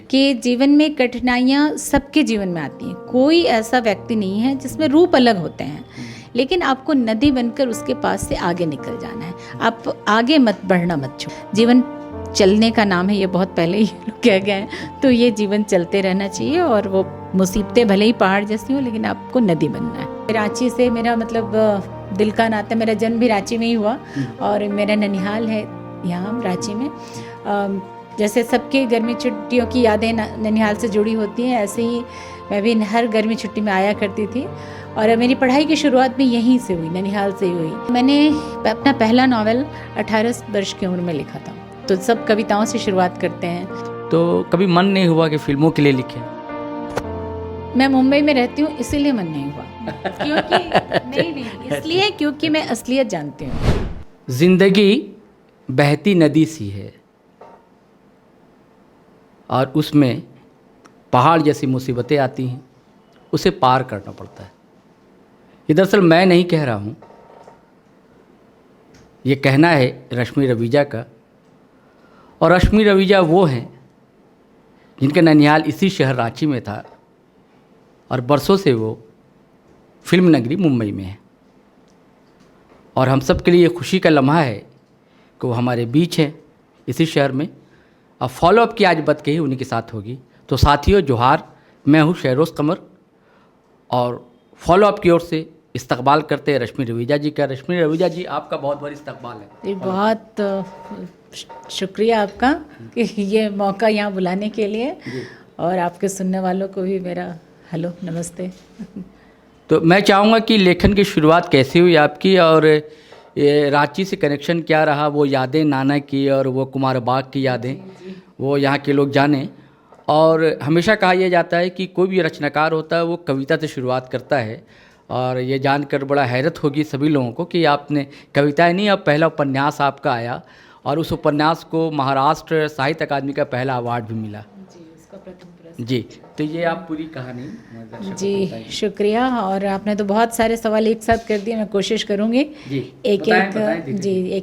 कि जीवन में कठिनाइयाँ सबके जीवन में आती हैं। कोई ऐसा व्यक्ति नहीं है जिसमें रूप अलग होते हैं, लेकिन आपको नदी बनकर उसके पास से आगे निकल जाना है। आप आगे मत बढ़ना मत छोड़ो। जीवन चलने का नाम है, ये बहुत पहले ही लोग कह गए हैं। तो ये जीवन चलते रहना चाहिए और वो मुसीबतें भले ही पहाड़ जैसी हो, लेकिन आपको नदी बनना है। रांची से मेरा मतलब दिल का नाता, मेरा जन्म भी रांची में ही हुआ और मेरा ननिहाल है यहाँ रांची में। जैसे सबके गर्मी छुट्टियों की यादें ननिहाल से जुड़ी होती हैं, ऐसे ही मैं भी हर गर्मी छुट्टी में आया करती थी और मेरी पढ़ाई की शुरुआत भी यहीं से हुई, ननिहाल से ही हुई। मैंने अपना पहला नॉवेल 18 वर्ष की उम्र में लिखा था। तो सब कविताओं से शुरुआत करते हैं। तो कभी मन नहीं हुआ कि फिल्मों के लिए लिखें? मैं मुंबई में रहती हूँ, इसीलिए मन नहीं हुआ। क्योंकि नहीं, इसलिए क्योंकि मैं असलियत जानती हूँ। जिंदगी बहती नदी सी है और उसमें पहाड़ जैसी मुसीबतें आती हैं, उसे पार करना पड़ता है। ये दरअसल मैं नहीं कह रहा हूँ, ये कहना है रश्मि रवीजा का। और रश्मि रवीजा वो हैं जिनका ननिहाल इसी शहर रांची में था और बरसों से वो फिल्म नगरी मुंबई में है। और हम सब के लिए खुशी का लम्हा है कि वो हमारे बीच है इसी शहर में। अब फॉलोअप की आज बात कही उन्हीं के साथ होगी। तो साथियों जोहार, मैं हूँ शहरोज़ कमर और फॉलोअप की ओर से इस्तकबाल करते हैं रश्मि रवीजा जी का। रश्मि रवीजा जी, आपका बहुत बहुत इस्तकबाल है। बहुत शुक्रिया आपका कि ये मौका यहाँ बुलाने के लिए, और आपके सुनने वालों को भी मेरा हेलो, नमस्ते। तो मैं चाहूँगा कि लेखन की शुरुआत कैसी हुई आपकी और ये रांची से कनेक्शन क्या रहा, वो यादें नाना की और वो कुमार बाग की यादें वो यहाँ के लोग जानें। और हमेशा कहा यह जाता है कि कोई भी रचनाकार होता है वो कविता से शुरुआत करता है, और ये जानकर बड़ा हैरत होगी सभी लोगों को कि आपने कविताएं नहीं, अब पहला उपन्यास आपका आया और उस उपन्यास को महाराष्ट्र साहित्य अकादमी का पहला अवार्ड भी मिला। जी, उसका प्रथम पुरस्कार। जी, तो ये आप पूरी कहानी जी शुक्रिया। और आपने तो बहुत सारे सवाल एक साथ कर दिए, मैं कोशिश करूँगी एक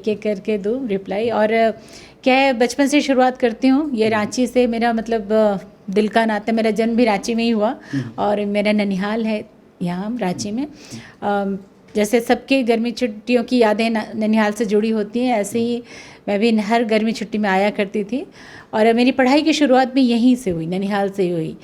एक करके दूँ रिप्लाई। और क्या है, बचपन से शुरुआत करती हूँ। ये रांची से मेरा मतलब दिल का नाता, मेरा जन्म भी रांची में ही हुआ और मेरा ननिहाल है यहाँ रांची में। जैसे सबके गर्मी छुट्टियों की यादें ननिहाल से जुड़ी होती हैं, ऐसे ही मैं भी हर गर्मी छुट्टी में आया करती थी और मेरी पढ़ाई की शुरुआत भी यहीं से हुई, ननिहाल से ही हुई।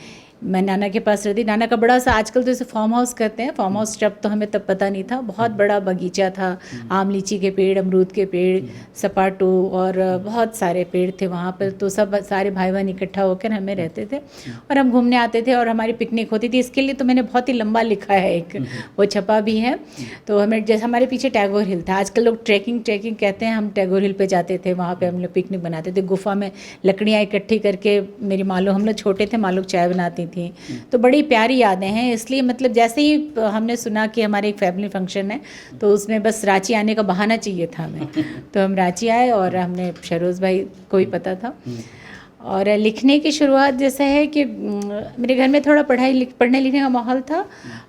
मैं नाना के पास रहती। नाना का बड़ा सा, आजकल तो इसे फार्म हाउस कहते हैं, फार्म हाउस जब तो हमें तब पता नहीं था। बहुत बड़ा बगीचा था, आम लीची के पेड़, अमरूद के पेड़, सपाटू और बहुत सारे पेड़ थे वहाँ पर। तो सब सारे भाई बहन इकट्ठा होकर हमें रहते थे और हम घूमने आते थे और हमारी पिकनिक होती थी। इसके लिए तो मैंने बहुत ही लंबा लिखा है, एक वो छपा भी है। तो हमें जैसे हमारे पीछे टैगोर हिल था, आजकल लोग ट्रैकिंग कहते हैं, हम टैगोर हिल पर जाते थे। वहाँ पर हम लोग पिकनिक बनाते थे, गुफा में लकड़ियाँ इकट्ठी करके। मेरी माँ लोग, हम लोग छोटे थे, माँ लोग चाय बनाती थी। तो बड़ी प्यारी यादें हैं। इसलिए मतलब जैसे ही हमने सुना कि हमारे एक फैमिली फंक्शन है, तो उसमें बस रांची आने का बहाना चाहिए था हमें। तो हम रांची आए और हमने शहरोज़ भाई को ही पता था। और लिखने की शुरुआत जैसा है कि मेरे घर में थोड़ा पढ़ने लिखने का माहौल था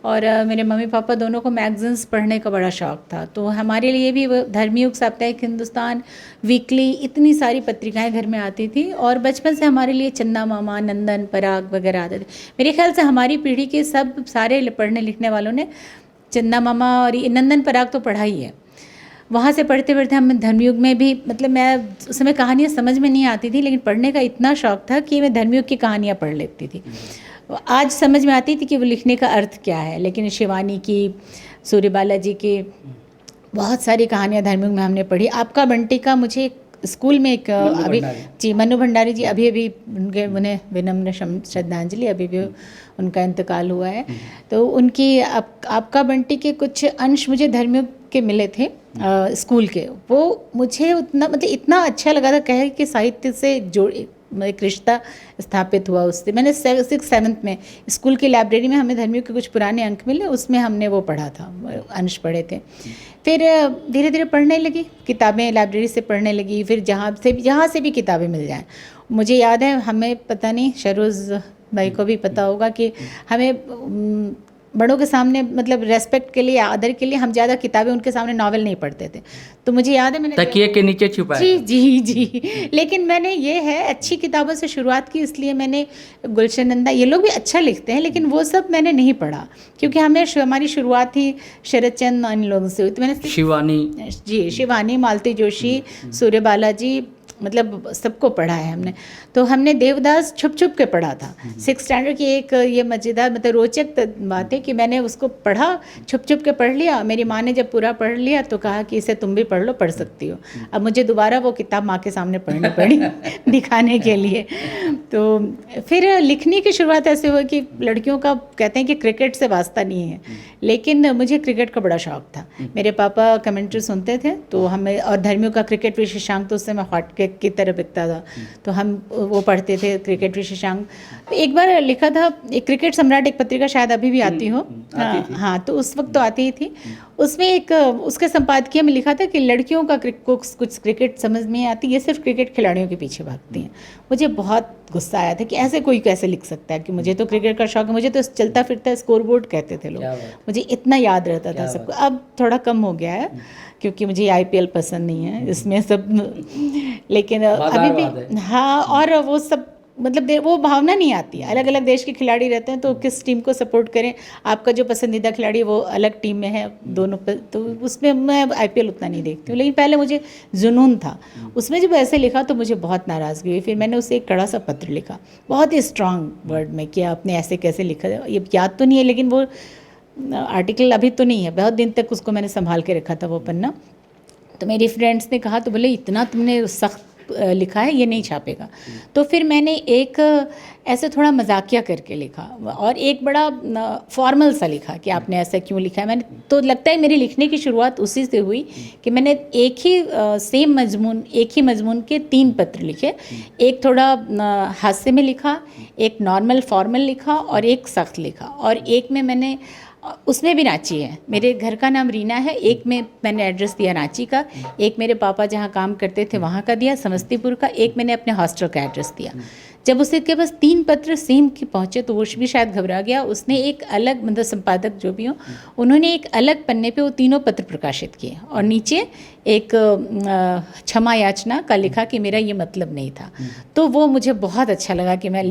और मेरे मम्मी पापा दोनों को मैगज़ीन्स पढ़ने का बड़ा शौक़ था। तो हमारे लिए भी वो धर्मयुग, साप्ताहिक हिंदुस्तान, वीकली, इतनी सारी पत्रिकाएं घर में आती थी। और बचपन से हमारे लिए चंदा मामा, नंदन, पराग वगैरह आते थे। मेरे ख्याल से हमारी पीढ़ी के सब सारे पढ़ने लिखने वालों ने चंदा मामा और ये नंदन पराग तो पढ़ा ही है। वहाँ से पढ़ते पढ़ते हम धर्मयुग में भी, मतलब मैं उस समय कहानियाँ समझ में नहीं आती थी, लेकिन पढ़ने का इतना शौक़ था कि मैं धर्मयुग की कहानियाँ पढ़ लेती थी। आज समझ में आती थी कि वो लिखने का अर्थ क्या है। लेकिन शिवानी की, सूर्यबाला जी की बहुत सारी कहानियाँ धर्मयुग में हमने पढ़ी। आपका बंटी का मुझे स्कूल में एक अभी जी मन्नू भंडारी जी, अभी उन्हें विनम्र श्रद्धांजलि, अभी भी उनका इंतकाल हुआ है। तो उनकी आपका बंटी के कुछ अंश मुझे धर्मयुग के मिले थे स्कूल के। वो मुझे उतना मतलब इतना अच्छा लगा था, कहे कि साहित्य से एक रिश्ता स्थापित हुआ उससे। मैंने 6th-7th में स्कूल की लाइब्रेरी में हमें धर्मयुग के कुछ पुराने अंक मिले, उसमें हमने वो पढ़ा था, अंश पढ़े थे। फिर धीरे धीरे पढ़ने लगी, किताबें लाइब्रेरी से पढ़ने लगी। फिर जहाँ से भी किताबें मिल जाएं। मुझे याद है, हमें पता नहीं, शहरोज़ भाई को भी पता होगा कि हमें बड़ों के सामने मतलब रेस्पेक्ट के लिए, आदर के लिए हम ज़्यादा किताबें उनके सामने नॉवेल नहीं पढ़ते थे। तो मुझे याद है मैंने तकिए के नीचे छुपाया। जी जी जी। लेकिन मैंने ये है अच्छी किताबों से शुरुआत की, इसलिए मैंने गुलशन नंदा, ये लोग भी अच्छा लिखते हैं लेकिन वो सब मैंने नहीं पढ़ा, क्योंकि हमारी शुरुआत ही शरद चंद्र इन लोगों से हुई। तो मैंने शिवानी जी, शिवानी, मालती जोशी, सूर्य बालाजी, मतलब सबको पढ़ा है हमने। तो हमने देवदास छुप छुप के पढ़ा था। 6th स्टैंडर्ड की एक ये मज़ेदार मतलब रोचक बात है कि मैंने उसको पढ़ा, छुप छुप के पढ़ लिया। मेरी माँ ने जब पूरा पढ़ लिया तो कहा कि इसे तुम भी पढ़ लो, पढ़ सकती हो। अब मुझे दोबारा वो किताब माँ के सामने पढ़नी पड़ी दिखाने के लिए। तो फिर लिखने की शुरुआत ऐसे हुई कि लड़कियों का कहते हैं कि क्रिकेट से वास्ता नहीं है, लेकिन मुझे क्रिकेट का बड़ा शौक़ था। मेरे पापा कमेंट्री सुनते थे तो हमें, और धर्मियों का क्रिकेट विशेषांक तो उससे मैं हॉट केक की तरह बिकता था, तो हम वो पढ़ते थे क्रिकेट विशेषांक। एक बार लिखा था, एक क्रिकेट सम्राट एक पत्रिका शायद अभी भी आती हो, हाँ, तो उस वक्त तो आती ही थी। उसमें एक उसके संपादकीय में लिखा था कि लड़कियों का कुछ क्रिकेट समझ में आती, ये सिर्फ क्रिकेट खिलाड़ियों के पीछे भागती हैं। मुझे बहुत गुस्सा आया था कि ऐसे कोई कैसे लिख सकता है, कि मुझे तो क्रिकेट का शौक है, मुझे तो चलता फिरता स्कोर बोर्ड कहते थे लोग, मुझे इतना याद रहता था सबको। अब थोड़ा कम हो गया है क्योंकि मुझे IPL पसंद नहीं है, इसमें सब, लेकिन अभी भी हाँ, और वो सब मतलब वो भावना नहीं आती है। अलग अलग देश के खिलाड़ी रहते हैं तो किस टीम को सपोर्ट करें, आपका जो पसंदीदा खिलाड़ी वो अलग टीम में है दोनों पर, तो उसमें मैं IPL उतना नहीं देखती हूँ। लेकिन पहले मुझे जुनून था उसमें। जब ऐसे लिखा तो मुझे बहुत नाराज़गी हुई। फिर मैंने उसे एक कड़ा सा पत्र लिखा, बहुत ही स्ट्रांग वर्ड में, कि आपने ऐसे कैसे लिखा, ये याद तो नहीं है लेकिन वो आर्टिकल अभी तो नहीं है, बहुत दिन तक उसको मैंने संभाल के रखा था वो पन्ना। तो मेरी फ्रेंड्स ने कहा, तो बोले इतना तुमने सख्त लिखा है, ये नहीं छापेगा। तो फिर मैंने एक ऐसे थोड़ा मजाकिया करके लिखा, और एक बड़ा फॉर्मल सा लिखा कि आपने ऐसा क्यों लिखा है। मैंने तो लगता है मेरी लिखने की शुरुआत उसी से हुई कि मैंने एक ही सेम मजमून, एक ही मजमून के 3 पत्र लिखे। एक थोड़ा हास्य में लिखा, एक नॉर्मल फॉर्मल लिखा, और एक सख्त लिखा। और एक में मैंने, उसमें भी रांची है, मेरे घर का नाम रीना है, एक में मैंने एड्रेस दिया रांची का, एक मेरे पापा जहाँ काम करते थे वहाँ का दिया, समस्तीपुर का, एक मैंने अपने हॉस्टल का एड्रेस दिया। जब उसे के पास 3 पत्र सेम के पहुँचे तो वो भी शायद घबरा गया। उसने एक अलग, मतलब संपादक जो भी हो, उन्होंने एक अलग पन्ने पे वो तीनों पत्र प्रकाशित किए, और नीचे एक क्षमा याचना का लिखा कि मेरा ये मतलब नहीं था। तो वो मुझे बहुत अच्छा लगा कि मैं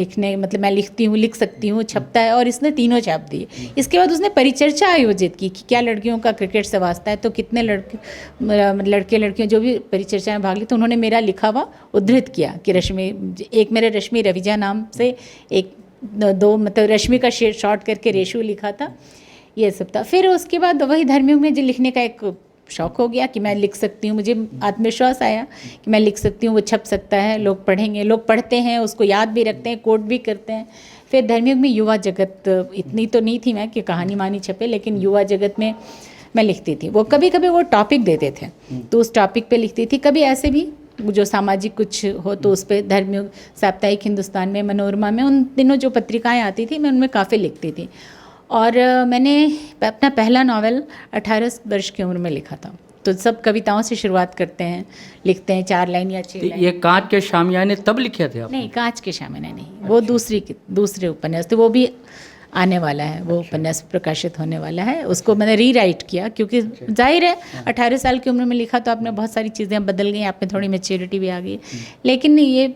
मैं लिखती हूँ, लिख सकती हूँ, छपता है, और इसने तीनों छाप दिए। इसके बाद उसने परिचर्चा आयोजित की कि क्या लड़कियों का क्रिकेट से वास्ता है, तो कितने लड़के लड़कियाँ जो भी परिचर्चा में भाग ली, तो उन्होंने मेरा लिखा हुआ उद्धृत किया कि एक मेरे रश्मि रविजा नाम से, एक 2 मतलब रश्मि का शॉर्ट करके रेशू लिखा था, ये सब था। फिर उसके बाद वही धर्मियों में जो लिखने का एक शौक़ हो गया कि मैं लिख सकती हूँ, मुझे आत्मविश्वास आया कि मैं लिख सकती हूँ, वो छप सकता है, लोग पढ़ेंगे, लोग पढ़ते हैं, उसको याद भी रखते हैं, कोट भी करते हैं। फिर धर्मयुग में युवा जगत, इतनी तो नहीं थी मैं कि कहानी मानी छपे, लेकिन युवा जगत में मैं लिखती थी। वो कभी कभी वो टॉपिक देते थे तो उस टॉपिक पे लिखती थी, कभी ऐसे भी जो सामाजिक कुछ हो तो उस पर, धर्मयुग, साप्ताहिक हिंदुस्तान में, मनोरमा में, उन दिनों जो पत्रिकाएँ आती थी मैं उनमें काफ़ी लिखती थी। और मैंने अपना पहला नावल 18 वर्ष की उम्र में लिखा था। तो सब कविताओं से शुरुआत करते हैं, लिखते हैं 4 लाइन या 6 लाइन। ये कांच के शामियाने तब लिखे थे आप? नहीं, कांच के शामियाने नहीं, वो दूसरे उपन्यास थे, वो भी आने वाला है, वो उपन्यास प्रकाशित होने वाला है। उसको मैंने रीराइट किया, क्योंकि जाहिर है 18 साल की उम्र में लिखा तो आपने बहुत सारी चीज़ें बदल गई, आप में थोड़ी मैच्योरिटी भी आ गई। लेकिन ये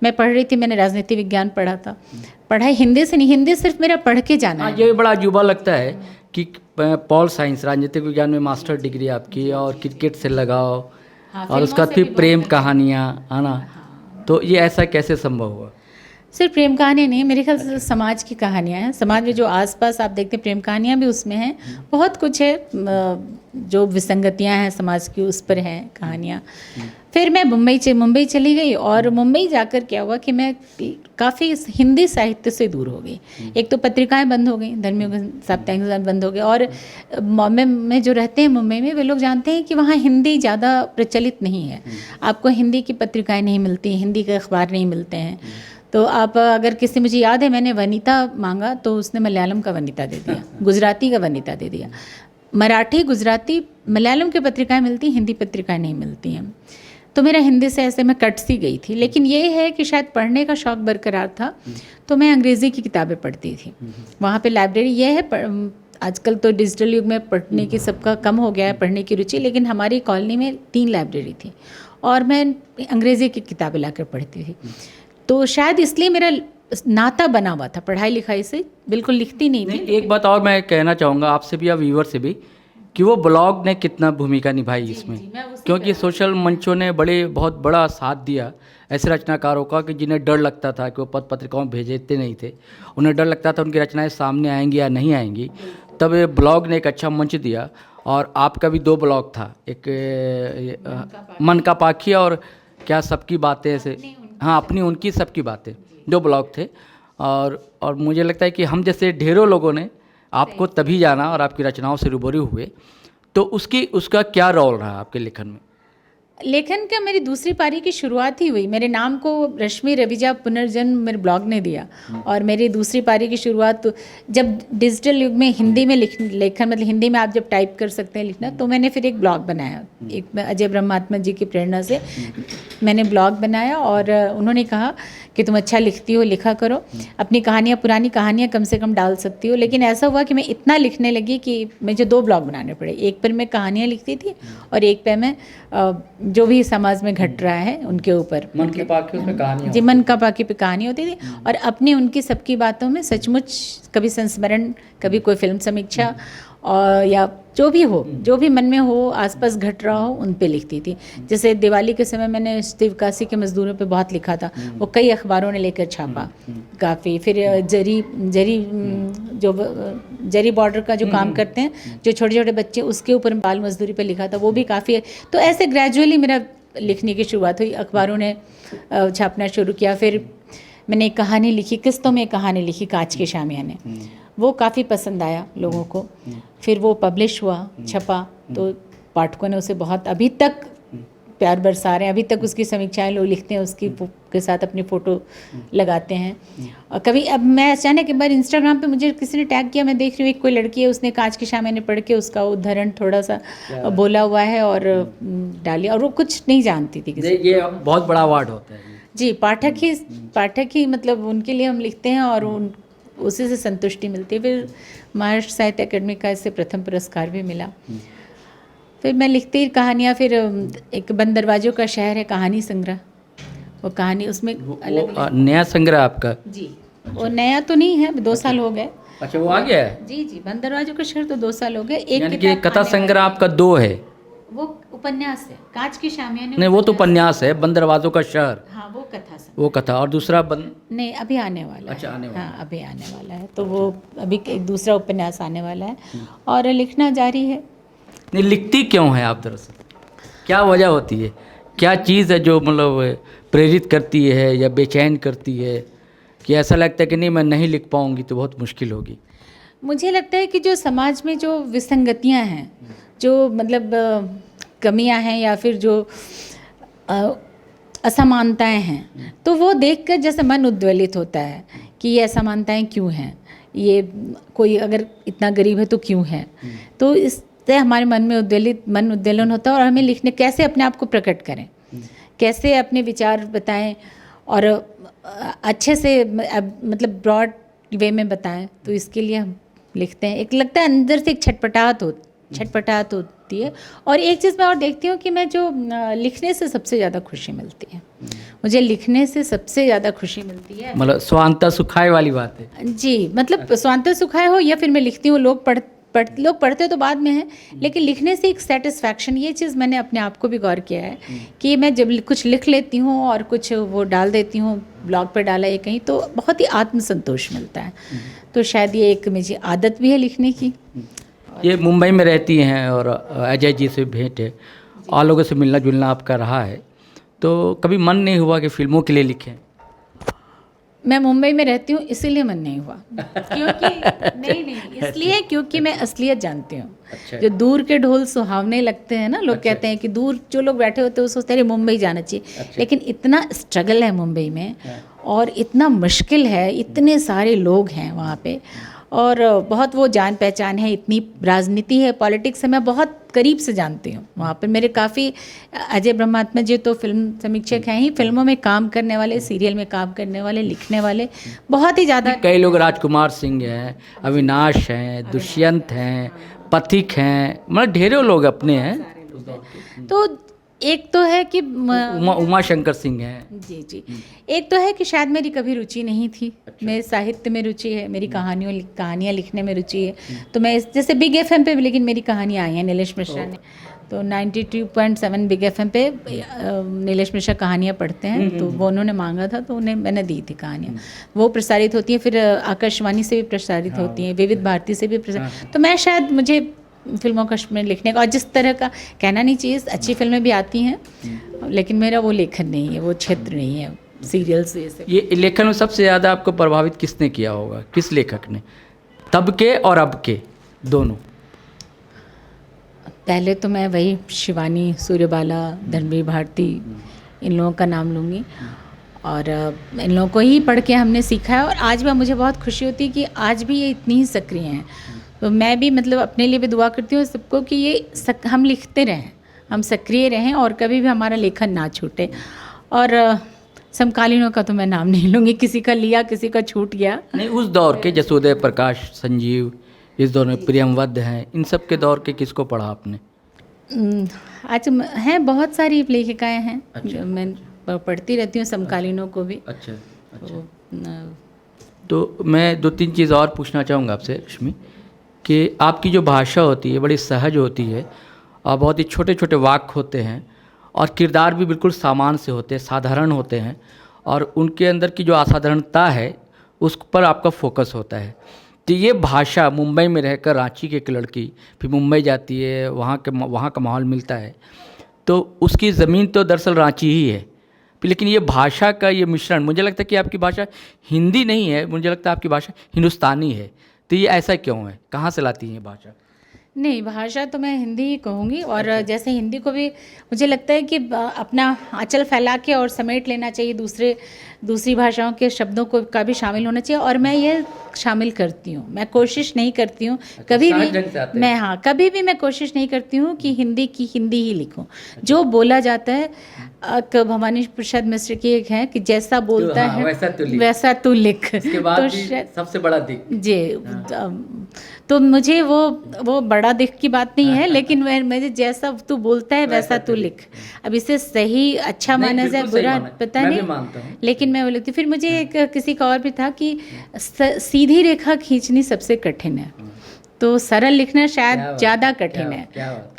मैं पढ़ रही थी, मैंने राजनीति विज्ञान पढ़ा था, पढ़ाई हिंदी से नहीं, हिंदी सिर्फ मेरा पढ़ के जाना है। ये बड़ा अजूबा लगता है कि पॉल साइंस, राजनीतिक विज्ञान में मास्टर डिग्री आपकी, और क्रिकेट से लगाओ, और उसके बाद फिर प्रेम कहानियाँ, है ना? तो ये ऐसा कैसे संभव हुआ? सिर्फ प्रेम कहानी नहीं, मेरे ख्याल से समाज की कहानियाँ हैं। समाज में जो आसपास आप देखते हैं, प्रेम कहानियाँ भी उसमें हैं, बहुत कुछ है, जो विसंगतियाँ हैं समाज की, उस पर हैं कहानियाँ। फिर मैं मुंबई चली गई, और मुंबई जाकर क्या हुआ कि मैं काफ़ी हिंदी साहित्य से दूर हो गई। एक तो पत्रिकाएं बंद हो गई, धर्मयुग, साप्ताहिक बंद हो गए, और बॉम्बे में जो रहते हैं, मुंबई में, वे लोग जानते हैं कि वहाँ हिंदी ज़्यादा प्रचलित नहीं है। आपको हिंदी की पत्रिकाएँ नहीं मिलती, हिंदी के अखबार नहीं मिलते हैं। तो आप अगर किसी, मुझे याद है मैंने वनिता मांगा तो उसने मलयालम का वनिता दे दिया, गुजराती का वनिता दे दिया। मराठी, गुजराती, मलयालम की पत्रिकाएं मिलती, हिंदी पत्रिकाएं नहीं मिलती हैं। तो मेरा हिंदी से ऐसे मैं कट सी गई थी। लेकिन ये है कि शायद पढ़ने का शौक़ बरकरार था, तो मैं अंग्रेज़ी की किताबें पढ़ती थी। वहाँ पे लाइब्रेरी ये है, आजकल तो डिजिटल युग में पढ़ने की सबका कम हो गया है पढ़ने की रुचि, लेकिन हमारी कॉलोनी में 3 लाइब्रेरी थी और मैं अंग्रेज़ी की किताबें लाकर पढ़ती थी। तो शायद इसलिए मेरा नाता बना हुआ था पढ़ाई लिखाई से, बिल्कुल लिखती नहीं थी। एक बात और मैं कहना चाहूँगा आपसे भी और व्यूअर से भी कि वो ब्लॉग ने कितना भूमिका निभाई इसमें, क्योंकि सोशल मंचों ने बहुत बड़ा साथ दिया ऐसे रचनाकारों का कि जिन्हें डर लगता था कि वो पत्र पत्रिकाओं में भेजते नहीं थे, उन्हें डर लगता था उनकी रचनाएं सामने आएंगी या नहीं आएंगी। तब ये ब्लॉग ने एक अच्छा मंच दिया। और आपका भी 2 ब्लॉग था, एक मन का पाखी और क्या सबकी बातें ऐसे, हाँ अपनी उनकी सबकी बातें, 2 ब्लॉग थे। और मुझे लगता है कि हम जैसे ढेरों लोगों ने आपको तभी जाना और आपकी रचनाओं से रूबरू हुए, तो उसका क्या रोल रहा आपके लेखन में? लेखन का मेरी दूसरी पारी की शुरुआत ही हुई, मेरे नाम को रश्मि रवीजा पुनर्जन्म मेरे ब्लॉग ने दिया। और मेरी दूसरी पारी की शुरुआत तो जब डिजिटल युग में हिंदी में लेखन मतलब हिंदी में आप जब टाइप कर सकते हैं लिखना, तो मैंने फिर एक ब्लॉग बनाया। एक अजय ब्रह्मात्मा जी की प्रेरणा से मैंने ब्लॉग बनाया और उन्होंने कहा कि तुम अच्छा लिखती हो, लिखा करो, अपनी कहानियाँ, पुरानी कहानियाँ कम से कम डाल सकती हो। लेकिन ऐसा हुआ कि मैं इतना लिखने लगी कि मुझे 2 ब्लॉग बनाने पड़े। एक पर मैं कहानियाँ लिखती थी और एक पे मैं जो भी समाज में घट रहा है उनके ऊपर, मन के पाखी उसमें कहानी जी, मन का पाखी पे कहानी होती थी। और अपनी उनकी सबकी बातों में सचमुच कभी संस्मरण, कभी कोई फिल्म समीक्षा और या जो भी मन में हो, आसपास घट रहा हो, उन पे लिखती थी। जैसे दिवाली के समय मैंने शिवकाशी के मजदूरों पे बहुत लिखा था, वो कई अखबारों ने लेकर छापा काफ़ी। फिर जरी बॉर्डर का जो काम करते हैं, जो छोटे छोटे बच्चे, उसके ऊपर बाल मजदूरी पे लिखा था, वो भी काफ़ी। तो ऐसे ग्रेजुअली मेरा लिखने की शुरुआत हुई, अखबारों ने छापना शुरू किया। फिर मैंने एक कहानी लिखी, किस्तों में कहानी लिखी, कांच के शामियाने, वो काफ़ी पसंद आया लोगों को। फिर वो पब्लिश हुआ, छपा, तो पाठकों ने उसे बहुत अभी तक प्यार बरसा रहे हैं। अभी तक उसकी समीक्षाएं लोग लिखते हैं, उसकी के साथ अपनी फ़ोटो लगाते हैं। और कभी अब मैं अचानक एक बार इंस्टाग्राम पे मुझे किसी ने टैग किया, मैं देख रही हूँ एक कोई लड़की है, उसने कांच के शामियाने पढ़ के उसका उदाहरण थोड़ा सा बोला हुआ है और डाली, और वो कुछ नहीं जानती थी किसी। ये बहुत बड़ा अवार्ड होता है जी, पाठक ही मतलब उनके लिए हम लिखते हैं और उसी से संतुष्टि मिलती है। फिर महाराष्ट्र साहित्य अकेडमी का इससे प्रथम पुरस्कार भी मिला। फिर मैं लिखती कहानियाँ। फिर एक बंद दरवाजों का शहर है कहानी संग्रह, वो कहानी उसमें अलग नया संग्रह आपका? जी, वो नया तो नहीं है, 2 साल हो गए। अच्छा, वो आ गया है? जी, बंद दरवाजों का शहर तो 2 साल हो गए। एक कथा संग्रह आपका 2 है? वो उपन्यास है, कांच की शामियाने। नहीं, वो तो उपन्यास है, बंद दरवाजों का शहर। हाँ, वो कथा। और दूसरा नहीं, अभी आने वाला है। अच्छा, आने वाला। हाँ, अभी आने वाला है, तो वो अभी एक दूसरा उपन्यास आने वाला है और लिखना जारी है। नहीं, लिखती क्यों है आप दरअसल? क्या वजह होती है? क्या चीज़ है जो मतलब प्रेरित करती है या बेचैन करती है कि ऐसा लगता है कि नहीं, मैं नहीं लिख पाऊँगी तो बहुत मुश्किल होगी? मुझे लगता है कि जो समाज में जो विसंगतियाँ हैं, जो मतलब कमियाँ हैं या फिर जो असमानताएं हैं, तो वो देखकर जैसे मन उद्वेलित होता है कि ये असमानताएं क्यों हैं, ये कोई अगर इतना गरीब है तो क्यों है। तो इससे हमारे मन में उद्वेलन होता है और हमें लिखने, कैसे अपने आप को प्रकट करें, कैसे अपने विचार बताएं और अच्छे से मतलब ब्रॉड वे में बताएं। तो इसके लिए हम लिखते हैं। एक लगता है अंदर से एक छटपटाहट होती है। और एक चीज़ मैं और देखती हूँ कि मैं जो लिखने से सबसे ज़्यादा खुशी मिलती है, मुझे लिखने से सबसे ज़्यादा खुशी मिलती है। मतलब स्वांतः सुखाए वाली बात है। जी, मतलब स्वांतः सुखाए हो या फिर मैं लिखती हूँ, लोग पढ़ते तो बाद में हैं, लेकिन लिखने से एक सेटिस्फैक्शन, ये चीज़ मैंने अपने आप को भी गौर किया है कि मैं जब कुछ लिख लेती हूँ और कुछ वो डाल देती हूँ, ब्लॉग पर डाला है कहीं, तो बहुत ही आत्मसंतोष मिलता है। तो शायद ये एक मेरी आदत भी है लिखने की। ये मुंबई में रहती हैं और अजय जी से भेंट है, और लोगों से मिलना जुलना आपका रहा है, तो कभी मन नहीं हुआ कि फिल्मों के लिए लिखें? मैं मुंबई में रहती हूँ इसीलिए मन नहीं हुआ, क्योंकि नहीं इसलिए क्योंकि मैं असलियत जानती हूँ। अच्छा। जो दूर के ढोल सुहावने लगते हैं ना, लोग अच्छा। कहते हैं कि दूर जो लोग बैठे होते हैं वो सोचते हैं मुंबई जाना चाहिए। अच्छा। लेकिन इतना स्ट्रगल है मुंबई में और इतना मुश्किल है, इतने सारे लोग हैं वहाँ पे और बहुत वो जान पहचान है, इतनी राजनीति है, पॉलिटिक्स है। मैं बहुत करीब से जानती हूँ। वहाँ पर मेरे काफ़ी अजय ब्रह्मात्मा जी तो फिल्म समीक्षक हैं ही, फिल्मों में काम करने वाले, सीरियल में काम करने वाले, लिखने वाले बहुत ही ज़्यादा। कई लोग राजकुमार सिंह हैं, अविनाश हैं, दुष्यंत हैं, पथिक हैं, मतलब ढेरों लोग अपने हैं। तो एक तो है कि उमा शंकर सिंह हैं। जी जी, एक तो है कि शायद मेरी कभी रुचि नहीं थी। मेरे साहित्य में रुचि है, मेरी कहानियाँ लिखने में रुचि है। तो मैं जैसे बिग एफएम पे, लेकिन मेरी कहानियाँ आई हैं नीलेश मिश्रा ने, तो 92.7 बिग एफएम पे नीलेश मिश्रा कहानियाँ पढ़ते हैं, तो वो उन्होंने मांगा था, तो उन्हें मैंने दी थी कहानियाँ। वो प्रसारित होती हैं, फिर आकाशवाणी से भी प्रसारित होती हैं, विविध भारती से भी प्रसारित। तो मैं शायद मुझे फिल्मों का में लिखने का, और जिस तरह का कहना नहीं चाहिए, अच्छी फिल्में भी आती हैं, लेकिन मेरा वो लेखन नहीं है, वो क्षेत्र नहीं है, सीरियल से। ये लेखन में सबसे ज़्यादा आपको प्रभावित किसने किया होगा, किस लेखक ने, तब के और अब के दोनों? पहले तो मैं वही शिवानी, सूर्यबाला, धर्मवीर भारती, इन लोगों का नाम लूँगी, और इन लोगों को ही पढ़ के हमने सीखा है। और आज भी मुझे बहुत खुशी होती है कि आज भी ये इतनी ही सक्रिय हैं। तो मैं भी मतलब अपने लिए भी दुआ करती हूँ सबको कि ये हम लिखते रहें, हम सक्रिय रहें, और कभी भी हमारा लेखन ना छूटे। और समकालीनों का तो मैं नाम नहीं लूँगी, किसी का लिया, किसी का छूट गया। नहीं, उस दौर के जसोदय प्रकाश, संजीव, इस दौर में प्रियमवद हैं, इन सब के दौर के किसको पढ़ा आपने? आज हैं बहुत सारी लेखिकाएँ हैं। अच्छा। जो मैं पढ़ती रहती हूँ समकालीनों को भी। अच्छा अच्छा। तो मैं 2-3 चीज़ और पूछना चाहूँगा आपसे रश्मि, कि आपकी जो भाषा होती है बड़ी सहज होती है, और बहुत ही छोटे छोटे वाक्य होते हैं, और किरदार भी बिल्कुल सामान्य से होते हैं, साधारण होते हैं, और उनके अंदर की जो असाधारणता है उस पर आपका फोकस होता है। तो ये भाषा मुंबई में रहकर रांची की एक लड़की फिर मुंबई जाती है, वहाँ का माहौल मिलता है, तो उसकी ज़मीन तो दरअसल रांची ही है, लेकिन ये भाषा का ये मिश्रण, मुझे लगता है कि आपकी भाषा हिंदी नहीं है, मुझे लगता है आपकी भाषा हिंदुस्तानी है। तो ये ऐसा क्यों है, कहाँ से लाती है ये भाषा? नहीं, भाषा तो मैं हिंदी ही कहूँगी। और जैसे हिंदी को भी मुझे लगता है कि अपना आंचल फैला के और समेट लेना चाहिए, दूसरी भाषाओं के शब्दों को का भी शामिल होना चाहिए, और मैं ये शामिल करती हूँ। मैं कोशिश नहीं करती हूँ कभी भी, कभी भी मैं कोशिश नहीं करती हूँ कि हिंदी ही लिखूँ। जो बोला जाता है, भवानी प्रसाद मिश्र की एक है कि जैसा बोलता है वैसा तू लिख। इसके बाद सबसे बड़ा दिख जी। तो मुझे वो बड़ा दिख की बात नहीं है, लेकिन मुझे जैसा तू बोलता है वैसा तू लिख। अब इसे सही अच्छा माना जाए बुरा पता नहीं, लेकिन मैं बोलती। फिर मुझे एक किसी का और भी था कि सीधी रेखा खींचनी सबसे कठिन है, तो सरल लिखना शायद ज़्यादा कठिन है।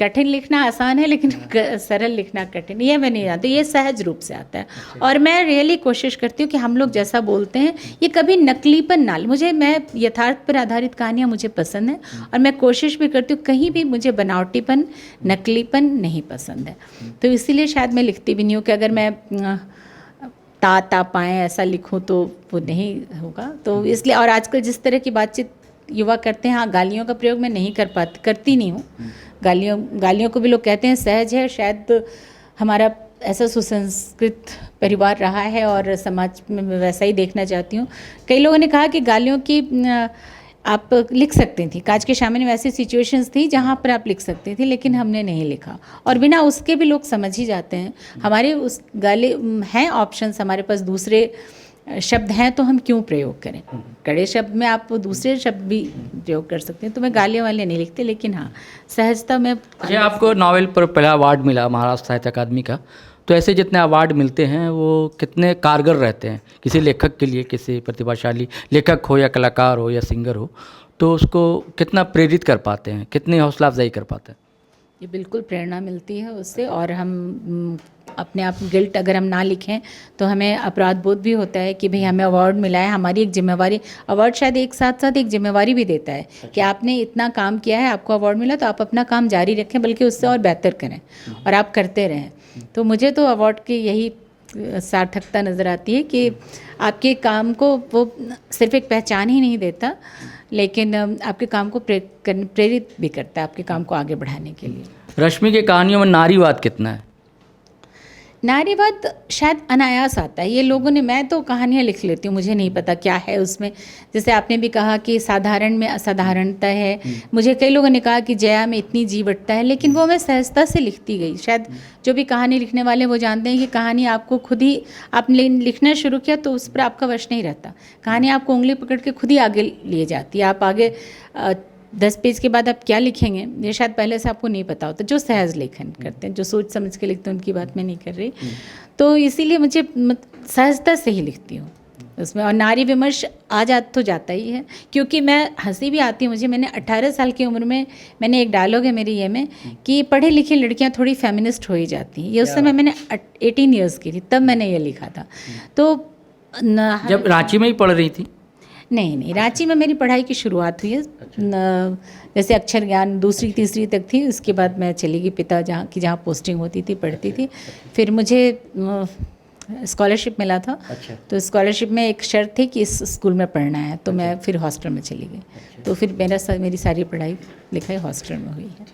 कठिन लिखना आसान है, लेकिन सरल लिखना कठिन, ये मैं नहीं जानती। ये सहज रूप से आता है। और मैं रियली कोशिश करती हूँ कि हम लोग जैसा बोलते हैं ये कभी नकलीपन ना, मैं यथार्थ पर आधारित कहानियाँ मुझे पसंद है, और मैं कोशिश भी करती हूँ कहीं भी मुझे बनावटीपन, नकलीपन नहीं पसंद है। तो इसीलिए शायद मैं लिखती भी नहीं हूँ कि अगर मैं ता पाएँ ऐसा लिखूँ तो वो नहीं होगा। तो इसलिए, और आजकल जिस तरह की बातचीत युवा करते हैं, हाँ, गालियों का प्रयोग मैं नहीं करती नहीं हूँ। गालियों को भी लोग कहते हैं सहज है, शायद हमारा ऐसा सुसंस्कृत परिवार रहा है और समाज में मैं वैसा ही देखना चाहती हूँ। कई लोगों ने कहा कि गालियों की आप लिख सकती थी, कांच के सामने वैसी सिचुएशंस थी जहाँ पर आप लिख सकती थी, लेकिन हमने नहीं लिखा, और बिना उसके भी लोग समझ ही जाते हैं। हमारे उस गाली हैं ऑप्शंस, हमारे पास दूसरे शब्द हैं, तो हम क्यों प्रयोग करें? कड़े शब्द में आप दूसरे शब्द भी प्रयोग कर सकते हैं। तो मैं गालियाँ वाले नहीं लिखती, लेकिन हाँ, सहजता में। अच्छा, आपको नॉवेल पर पहला अवार्ड मिला महाराष्ट्र साहित्य अकादमी का, तो ऐसे जितने अवार्ड मिलते हैं वो कितने कारगर रहते हैं किसी लेखक के लिए, किसी प्रतिभाशाली लेखक हो या कलाकार हो या सिंगर हो, तो उसको कितना प्रेरित कर पाते हैं, कितनी हौसला अफजाई कर पाते हैं? ये बिल्कुल प्रेरणा मिलती है उससे, और हम अपने आप गिल्ट अगर हम ना लिखें तो हमें अपराध बोध भी होता है कि भाई हमें अवार्ड मिला है, हमारी एक जिम्मेवारी। अवार्ड शायद एक साथ साथ एक जिम्मेवारी भी देता है। अच्छा। कि आपने इतना काम किया है, आपको अवार्ड मिला, तो आप अपना काम जारी रखें, बल्कि उससे और बेहतर करें, और आप करते रहें। तो मुझे तो अवार्ड की यही सार्थकता नज़र आती है कि आपके काम को वो सिर्फ एक पहचान ही नहीं देता, लेकिन आपके काम को प्रेरित भी करता है, आपके काम को आगे बढ़ाने के लिए। रश्मि की कहानियों में नारीवाद कितना है? नारीवाद शायद अनायास आता है, ये लोगों ने, मैं तो कहानियाँ लिख लेती हूँ, मुझे नहीं पता क्या है उसमें। जैसे आपने भी कहा कि साधारण में असाधारणता है, मुझे कई लोगों ने कहा कि जया में इतनी जीवटता है, लेकिन वो मैं सहजता से लिखती गई। शायद जो भी कहानी लिखने वाले वो जानते हैं कि कहानी आपको खुद ही, आपने लिखना शुरू किया तो उस पर आपका वश नहीं रहता, कहानी आपको उंगली पकड़ के खुद ही आगे लिए जाती है। आप आगे 10 पेज के बाद आप क्या लिखेंगे ये शायद पहले से आपको नहीं पता होता। जो सहज लेखन करते हैं, जो सोच समझ के लिखते हैं, उनकी बात मैं नहीं कर रही। तो इसीलिए मुझे सहजता से ही लिखती हूँ उसमें। और नारी विमर्श तो जाता ही है, क्योंकि मैं, हंसी भी आती है मुझे। मैंने 18 साल की उम्र में, मैंने एक डायलॉग है मेरी ये में कि पढ़ी लिखी लड़कियाँ थोड़ी फेमिनिस्ट हो ही जाती हैं। ये उस समय मैंने 18 ईयर्स की थी, तब मैंने ये लिखा था। तो जब रांची में ही पढ़ रही थी? नहीं, रांची में मेरी पढ़ाई की शुरुआत हुई है। जैसे अक्षर ज्ञान 2री 3री तक थी, उसके बाद मैं चली गई पिता जहाँ पोस्टिंग होती थी, पढ़ती थी। फिर मुझे स्कॉलरशिप मिला था। तो स्कॉलरशिप में एक शर्त थी कि इस स्कूल में पढ़ना है, तो मैं फिर हॉस्टल में चली गई। तो फिर मेरी सारी पढ़ाई लिखाई हॉस्टल में हुई है।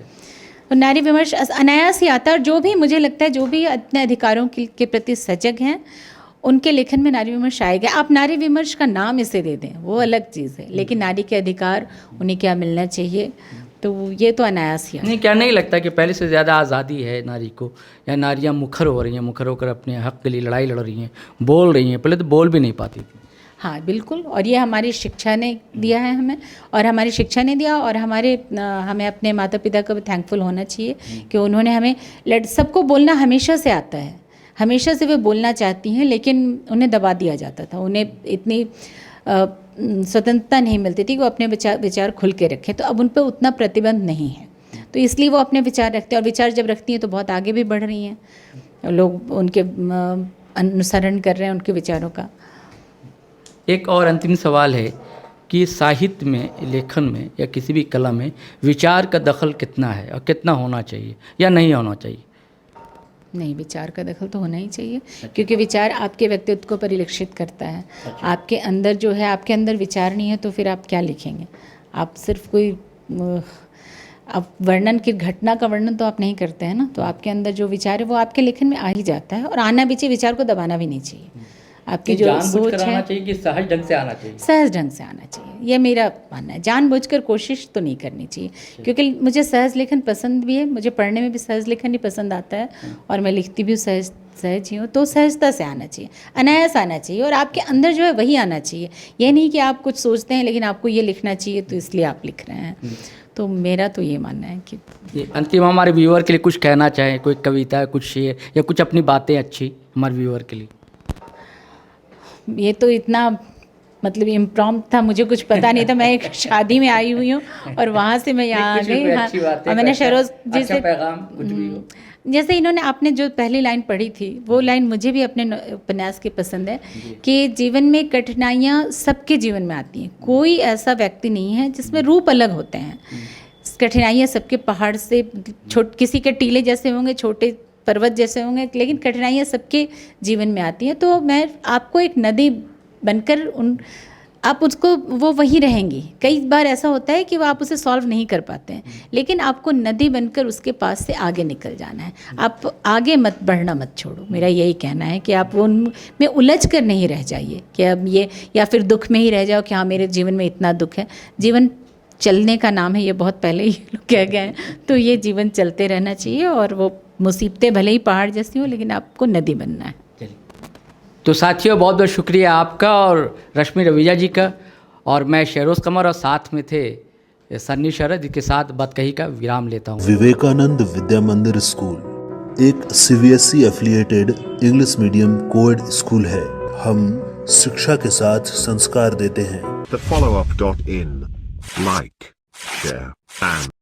तो नारी विमर्श अनायास ही आता है। और जो भी मुझे लगता है, जो भी अपने अधिकारों के प्रति सजग हैं, उनके लेखन में नारी विमर्श आएगा। आप नारी विमर्श का नाम इसे दे दें, वो अलग चीज़ है, लेकिन नारी के अधिकार उन्हें क्या मिलना चाहिए, तो ये तो अनायास ही। नहीं, क्या नहीं लगता कि पहले से ज़्यादा आज़ादी है नारी को, या नारियाँ मुखर हो रही हैं, मुखर होकर अपने हक़ के लिए लड़ाई लड़ रही हैं, बोल रही हैं? पहले तो बोल भी नहीं पाती थी। हाँ बिल्कुल, और ये हमारी शिक्षा ने दिया है हमें, और हमारी शिक्षा ने दिया, और हमें अपने माता पिता का भी थैंकफुल होना चाहिए कि उन्होंने हमें, सबको बोलना हमेशा से आता है, हमेशा से वे बोलना चाहती हैं, लेकिन उन्हें दबा दिया जाता था, उन्हें इतनी स्वतंत्रता नहीं मिलती थी कि वो अपने विचार खुल के रखें। तो अब उन पर उतना प्रतिबंध नहीं है, तो इसलिए वो अपने विचार रखते हैं, और विचार जब रखती हैं तो बहुत आगे भी बढ़ रही हैं, लोग उनके अनुसरण कर रहे हैं उनके विचारों का। एक और अंतिम सवाल है कि साहित्य में, लेखन में या किसी भी कला में विचार का दखल कितना है और कितना होना चाहिए या नहीं होना चाहिए? नहीं, विचार का दखल तो होना ही चाहिए। क्योंकि विचार आपके व्यक्तित्व को परिलक्षित करता है। आपके अंदर जो है, आपके अंदर विचार नहीं है तो फिर आप क्या लिखेंगे? आप सिर्फ कोई आप वर्णन की घटना का वर्णन तो आप नहीं करते हैं ना, तो आपके अंदर जो विचार है वो आपके लेखन में आ ही जाता है, और आना भी चाहिए। विचार को दबाना भी नहीं चाहिए। आपकी जो सोच है चाहिए कि सहज ढंग से आना चाहिए, सहज ढंग से आना चाहिए, ये मेरा मानना है। जानबूझकर कोशिश तो नहीं करनी चाहिए, क्योंकि मुझे सहज लेखन पसंद भी है, मुझे पढ़ने में भी सहज लेखन ही पसंद आता है, और मैं लिखती भी सहज ही हूँ। तो सहजता से आना चाहिए, अनायास आना चाहिए, और आपके अंदर जो है वही आना चाहिए। ये नहीं कि आप कुछ सोचते हैं लेकिन आपको ये लिखना चाहिए तो इसलिए आप लिख रहे हैं। तो मेरा तो ये मानना है कि अंतिम हमारे व्यूअर के लिए कुछ कहना चाहें, कोई कविता, कुछ शेर या कुछ अपनी बातें अच्छी हमारे व्यूअर के लिए। ये तो इतना मतलब इम्प्रॉम्प्ट था, मुझे कुछ पता नहीं था। मैं एक शादी में आई हुई हूँ और वहाँ से मैं यहाँ आ गई। हाँ, और मैंने शहरोज जैसे इन्होंने, आपने जो पहली लाइन पढ़ी थी वो लाइन मुझे भी अपने उपन्यास की पसंद है कि जीवन में कठिनाइयाँ सबके जीवन में आती हैं, कोई ऐसा व्यक्ति नहीं है जिसमें रूप अलग होते हैं। कठिनाइयाँ सबके पहाड़ से किसी के टीले जैसे होंगे, छोटे पर्वत जैसे होंगे, लेकिन कठिनाइयाँ सबके जीवन में आती हैं। तो मैं आपको एक नदी बनकर आप उसको, वो वहीं रहेंगी। कई बार ऐसा होता है कि वो आप उसे सॉल्व नहीं कर पाते हैं, लेकिन आपको नदी बनकर उसके पास से आगे निकल जाना है। आप आगे मत बढ़ना मत छोड़ो, मेरा यही कहना है कि आप उनमें उलझ कर नहीं रह जाइए कि अब ये, या फिर दुख में ही रह जाओ कि हाँ मेरे जीवन में इतना दुख है। जीवन चलने का नाम है, ये बहुत पहले ही लोग कह गए हैं। तो ये जीवन चलते रहना चाहिए, और वो मुसीबतें भले ही पहाड़ जैसी हो, लेकिन आपको नदी बनना है। तो साथियों, बहुत बहुत शुक्रिया आपका और रश्मि रवीजा जी का, और मैं शेरोज कमर, और साथ में थे सन्नी शरद के साथ बातकही का विराम लेता हूँ। विवेकानंद विद्या मंदिर स्कूल एक CBSE affiliated English medium coed school है। हम शिक्षा के साथ संस्कार देते हैं। thefollowup.in, like, share and